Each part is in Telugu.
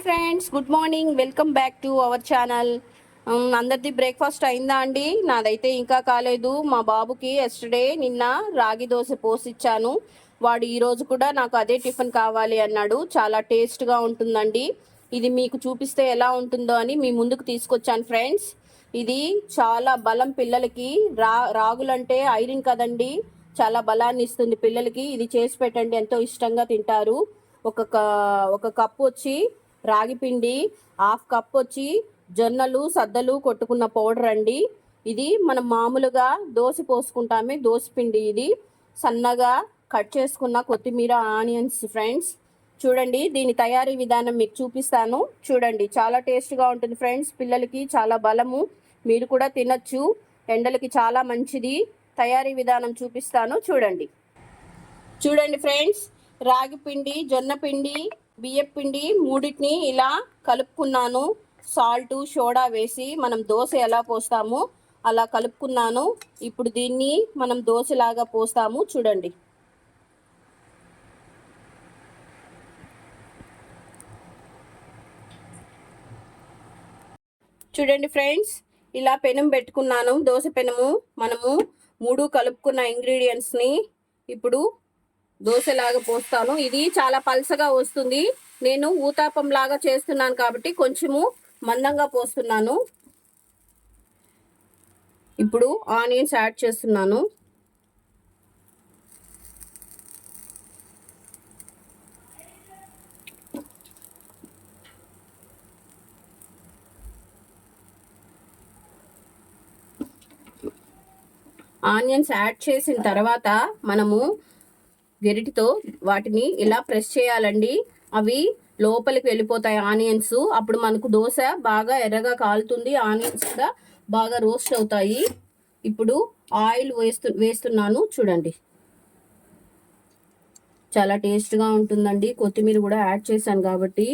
Friends, good morning. Welcome back to our channel. అందరిది బ్రేక్ఫాస్ట్ అయిందా అండి? నాదైతే ఇంకా కాలేదు. మా బాబుకి నిన్న రాగి దోశ పోసిచ్చాను. వాడు ఈరోజు కూడా నాకు అదే టిఫిన్ కావాలి అన్నాడు. చాలా టేస్ట్గా ఉంటుందండి. ఇది మీకు చూపిస్తే ఎలా ఉంటుందో అని మీ ముందుకు తీసుకొచ్చాను ఫ్రెండ్స్. ఇది చాలా బలం పిల్లలకి. రాగులంటే ఐరన్ కదండి, చాలా బలాన్ని ఇస్తుంది పిల్లలకి. ఇది చేసి పెట్టండి, ఎంతో ఇష్టంగా తింటారు. ఒక కప్పు వచ్చి రాగి పిండి, హాఫ్ కప్ వచ్చి జొన్నలు సద్దలు కొట్టుకున్న పౌడర్ అండి. ఇది మనం మామూలుగా దోశ పోసుకుంటామే దోశ పిండి. ఇది సన్నగా కట్ చేసుకున్న కొత్తిమీర, ఆనియన్స్ ఫ్రెండ్స్. చూడండి, దీని తయారీ విధానం మీకు చూపిస్తాను. చూడండి, చాలా టేస్ట్గా ఉంటుంది ఫ్రెండ్స్. పిల్లలకి చాలా బలము, మీరు కూడా తినచ్చు. ఎండలకి చాలా మంచిది. తయారీ విధానం చూపిస్తాను, చూడండి. చూడండి ఫ్రెండ్స్, రాగి పిండి, జొన్న పిండి, బియ్యం పిండి మూడింటిని ఇలా కలుపుకున్నాను. సాల్ట్, సోడా వేసి మనం దోశ ఎలా పోస్తామో అలా కలుపుకున్నాను. ఇప్పుడు దీన్ని మనం దోశలాగా పోస్తాము. చూడండి. చూడండి ఫ్రెండ్స్, ఇలా పెనం పెట్టుకున్నాను, దోశ పెనము. మనము 3 కలుపుకున్న ఇంగ్రీడియంట్స్ని ఇప్పుడు దోశలాగా పోస్తాను. ఇది చాలా పల్సగా వస్తుంది. నేను ఊతాపం లాగా చేస్తున్నాను కాబట్టి కొంచెము మందంగా పోస్తున్నాను. ఇప్పుడు ఆనియన్స్ యాడ్ చేస్తున్నాను. ఆనియన్స్ యాడ్ చేసిన తర్వాత మనము గెరిటితో వాటిని ఇలా ప్రెస్ చేయాలండి. అవి లోపలికి వెళ్ళిపోతాయి ఆనియన్స్. అప్పుడు మనకు దోశ బాగా ఎర్రగా కాలుతుంది, ఆనియన్స్ కూడా బాగా రోస్ట్ అవుతాయి. ఇప్పుడు ఆయిల్ వేస్తున్నాను. చూడండి, చాలా టేస్ట్గా ఉంటుందండి. కొత్తిమీర కూడా యాడ్ చేశాను కాబట్టి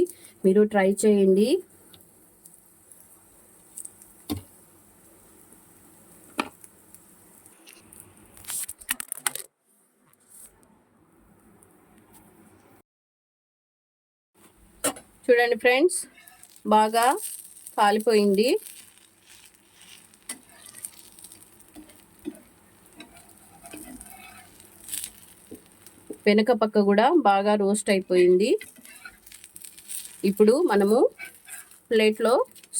మీరు ట్రై చేయండి. చూడండి ఫ్రెండ్స్, బాగా కాలిపోయింది. వెనక పక్క కూడా బాగా రోస్ట్ అయిపోయింది. ఇప్పుడు మనము ప్లేట్లో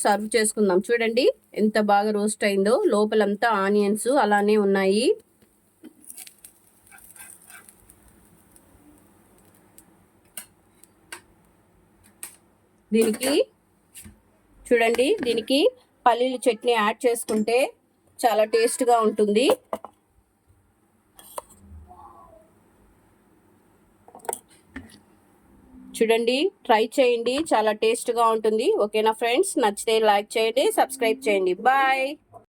సర్వ్ చేసుకుందాం. చూడండి ఎంత బాగా రోస్ట్ అయిందో, లోపలంతా ఆనియన్స్ అలానే ఉన్నాయి. దీనికి పల్లీల చట్నీ యాడ్ చేసుకుంటే చాలా టేస్ట్గా ఉంటుంది. చూడండి, ట్రై చేయండి, చాలా టేస్ట్గా ఉంటుంది. ఓకేనా ఫ్రెండ్స్? నచ్చితే లైక్ చేయండి, సబ్స్క్రైబ్ చేయండి. బాయ్.